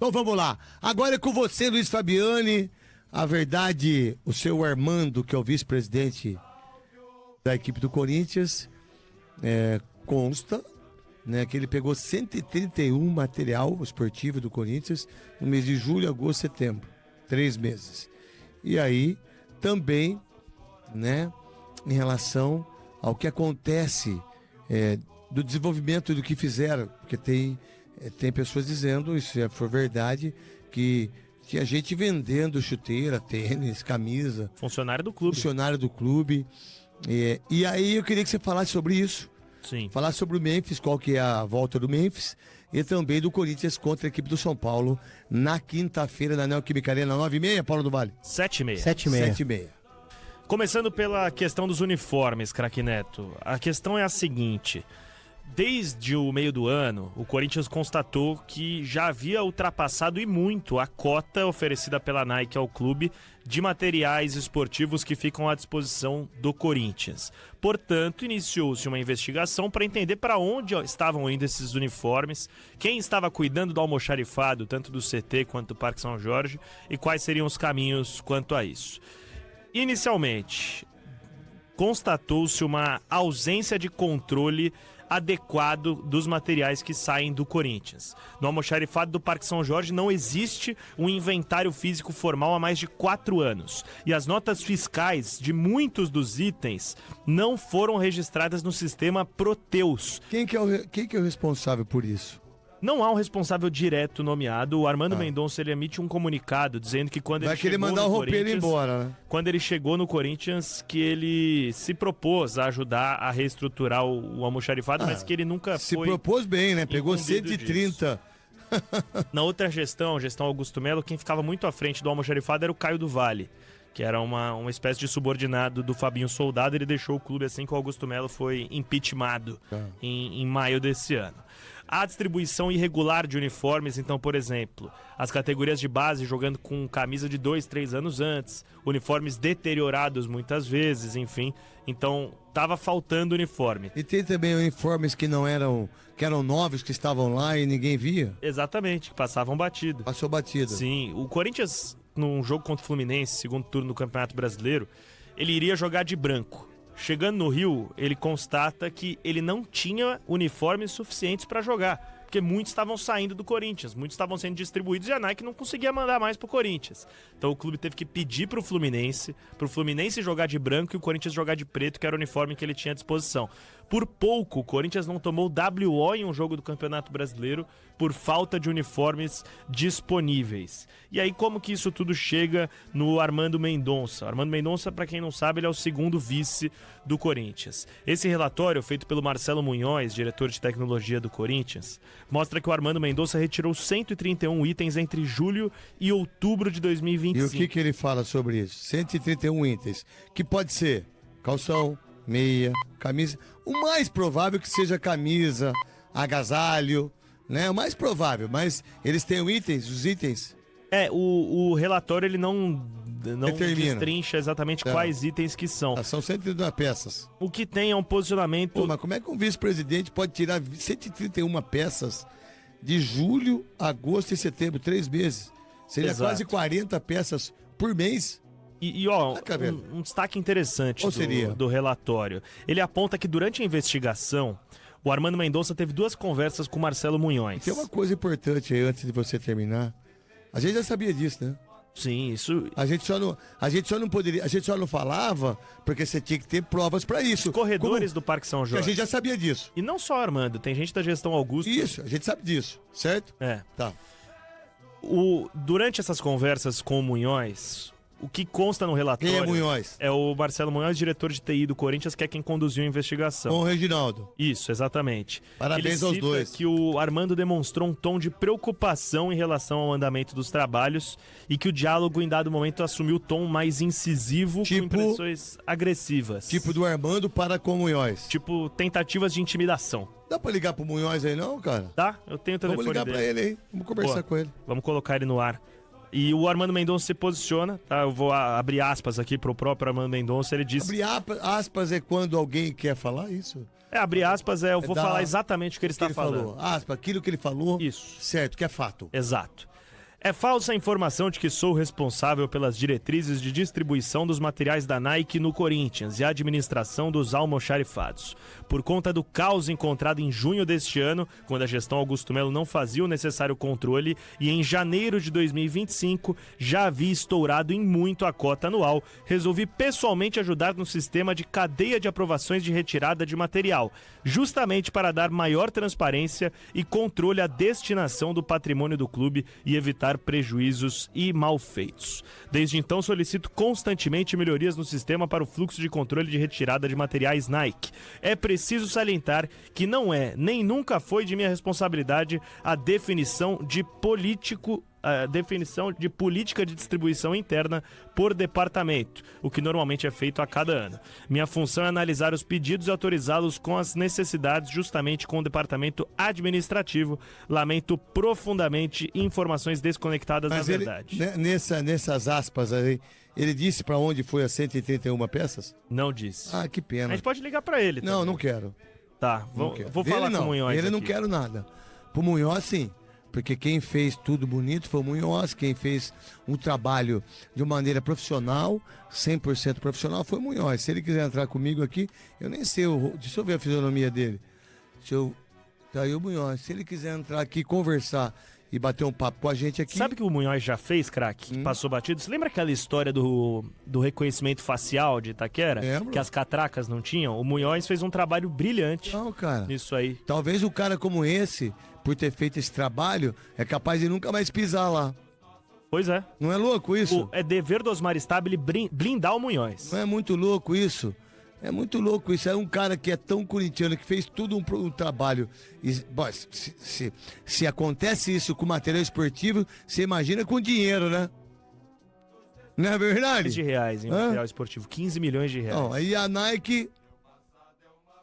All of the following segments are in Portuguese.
Então vamos lá. Agora é com você, Luiz Fabiani. A verdade, o seu Armando, que é o vice-presidente da equipe do Corinthians, consta, né, que ele pegou 131 material esportivo do Corinthians no mês de julho, agosto, setembro. 3 meses. E aí, também, né, em relação ao que acontece do desenvolvimento do que fizeram, porque tem pessoas dizendo, isso for verdade, que tinha gente vendendo chuteira, tênis, camisa. Funcionário do clube. Funcionário do clube. E aí eu queria que você falasse sobre isso. Sim. Falar sobre o Memphis, qual que é a volta do Memphis, e também do Corinthians contra a equipe do São Paulo na quinta-feira na Neoquímica Arena, 9h30, Paulo do Vale? 7h30. 7h30. Começando pela questão dos uniformes, craque Neto. A questão é a seguinte: desde o meio do ano, o Corinthians constatou que já havia ultrapassado e muito a cota oferecida pela Nike ao clube de materiais esportivos que ficam à disposição do Corinthians. Portanto, iniciou-se uma investigação para entender para onde estavam indo esses uniformes, quem estava cuidando do almoxarifado, tanto do CT quanto do Parque São Jorge, e quais seriam os caminhos quanto a isso. Inicialmente, constatou-se uma ausência de controle adequado dos materiais que saem do Corinthians. No almoxarifado do Parque São Jorge não existe um inventário físico formal há mais de 4 anos. E as notas fiscais de muitos dos itens não foram registradas no sistema Proteus. Quem que é o responsável por isso? Não há um responsável direto nomeado. O Armando Mendonça, ele emite um comunicado dizendo que quando vai ele querer chegou mandar no o roupeiro Corinthians, embora, né? quando ele chegou no Corinthians, que ele se propôs a ajudar a reestruturar o almoxarifado, mas que ele nunca se foi... propôs bem, né? Pegou incumbido 130. Na outra gestão, a gestão Augusto Melo, quem ficava muito à frente do almoxarifado era o Caio do Vale, que era uma espécie de subordinado do Fabinho Soldado. Ele deixou o clube assim que o Augusto Melo foi impeachmentado em maio desse ano. A distribuição irregular de uniformes, então, por exemplo, as categorias de base jogando com camisa de 2, 3 anos antes, uniformes deteriorados muitas vezes, enfim. Então, tava faltando uniforme. E tem também uniformes que eram novos, que estavam lá e ninguém via? Exatamente, que passavam batido. Passou batido. Sim, o Corinthians, num jogo contra o Fluminense, segundo turno do Campeonato Brasileiro, ele iria jogar de branco. Chegando no Rio, ele constata que ele não tinha uniformes suficientes para jogar, porque muitos estavam saindo do Corinthians, muitos estavam sendo distribuídos e a Nike não conseguia mandar mais pro Corinthians. Então o clube teve que pedir pro Fluminense jogar de branco e o Corinthians jogar de preto, que era o uniforme que ele tinha à disposição. Por pouco, o Corinthians não tomou WO em um jogo do Campeonato Brasileiro por falta de uniformes disponíveis. E aí, como que isso tudo chega no Armando Mendonça? O Armando Mendonça, para quem não sabe, ele é o segundo vice do Corinthians. Esse relatório, feito pelo Marcelo Munhoz, diretor de tecnologia do Corinthians, mostra que o Armando Mendonça retirou 131 itens entre julho e outubro de 2025. E o que ele fala sobre isso? 131 itens, que pode ser calção, meia, camisa. O mais provável que seja camisa, agasalho, né? O mais provável, mas eles têm os itens. O relatório ele não destrincha exatamente quais itens que são. São 132 peças. O que tem é um posicionamento... Pô, mas como é que um vice-presidente pode tirar 131 peças de julho, agosto e setembro, 3 meses? Seria quase 40 peças por mês. Um destaque interessante do relatório. Ele aponta que durante a investigação, o Armando Mendonça teve 2 conversas com o Marcelo Munhoz. E tem uma coisa importante aí, antes de você terminar. A gente já sabia disso, né? Sim, isso... A gente só não falava porque você tinha que ter provas pra isso. Os corredores do Parque São Jorge. A gente já sabia disso. E não só, Armando, tem gente da gestão Augusto... Isso, a gente sabe disso, certo? Tá. Durante essas conversas com o Munhoz... O que consta no relatório... Quem é Munhoz? É o Marcelo Munhoz, diretor de TI do Corinthians, que é quem conduziu a investigação. Com o Reginaldo. Isso, exatamente. Parabéns aos dois. Que o Armando demonstrou um tom de preocupação em relação ao andamento dos trabalhos e que o diálogo, em dado momento, assumiu o tom mais incisivo, com impressões agressivas. Tipo do Armando para com o Munhoz. Tipo, tentativas de intimidação. Dá pra ligar pro Munhoz aí não, cara? Tá, eu tenho o telefone dele. Vamos ligar pra ele aí, vamos conversar com ele. Vamos colocar ele no ar. E o Armando Mendonça se posiciona, tá? Eu vou abrir aspas aqui pro próprio Armando Mendonça, ele diz... Abrir aspas é quando alguém quer falar isso? Abrir aspas eu vou falar exatamente o que ele está falando. Aspas, aquilo que ele falou. Isso. Certo, que é fato. Exato. É falsa a informação de que sou responsável pelas diretrizes de distribuição dos materiais da Nike no Corinthians e a administração dos almoxarifados. Por conta do caos encontrado em junho deste ano, quando a gestão Augusto Melo não fazia o necessário controle, e em janeiro de 2025 já havia estourado em muito a cota anual, resolvi pessoalmente ajudar no sistema de cadeia de aprovações de retirada de material, justamente para dar maior transparência e controle à destinação do patrimônio do clube e evitar prejuízos e malfeitos. Desde então, solicito constantemente melhorias no sistema para o fluxo de controle de retirada de materiais Nike. É preciso salientar que não é, nem nunca foi de minha responsabilidade a definição de política de distribuição interna por departamento, o que normalmente é feito a cada ano. Minha função é analisar os pedidos e autorizá-los com as necessidades justamente com o departamento administrativo. Lamento profundamente informações desconectadas da verdade. Nessas aspas aí, ele disse pra onde foi as 131 peças? Não disse. Ah, que pena. A gente pode ligar pra ele. Não, também. não quero. Tá, vou falar com o Munhoz Ele não aqui. quero nada. Pro Munhoz, sim. Porque quem fez tudo bonito foi o Munhoz, quem fez um trabalho de maneira profissional, 100% profissional, foi o Munhoz. Se ele quiser entrar comigo aqui, eu nem sei, deixa eu ver a fisionomia dele. Tá aí o Munhoz. Se ele quiser entrar aqui, conversar e bater um papo com a gente aqui... Sabe o que o Munhoz já fez, craque? Passou batido? Você lembra aquela história do reconhecimento facial de Itaquera? Lembro. Que as catracas não tinham? O Munhoz fez um trabalho brilhante Não, cara. nisso aí. Talvez um cara como esse, por ter feito esse trabalho, é capaz de nunca mais pisar lá. Pois é. Não é louco isso? É dever do Osmar Stabile blindar o Munhoz. Não é muito louco isso? É muito louco isso. É um cara que é tão corintiano, que fez tudo um trabalho. E, bom, se acontece isso com material esportivo, você imagina com dinheiro, né? Não é verdade? de reais em material esportivo. 15 milhões de reais. Não, aí a Nike...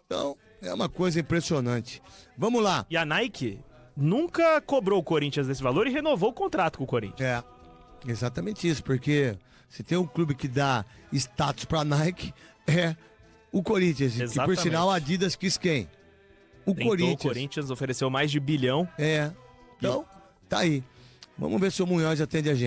Então, é uma coisa impressionante. Vamos lá. E a Nike nunca cobrou o Corinthians desse valor e renovou o contrato com o Corinthians. É, exatamente isso, porque se tem um clube que dá status pra Nike, é o Corinthians. E por Exatamente. sinal, a Adidas quis quem? O Tentou, Corinthians. O Corinthians ofereceu mais de bilhão. É, então, tá aí. Vamos ver se o Munhoz atende a gente.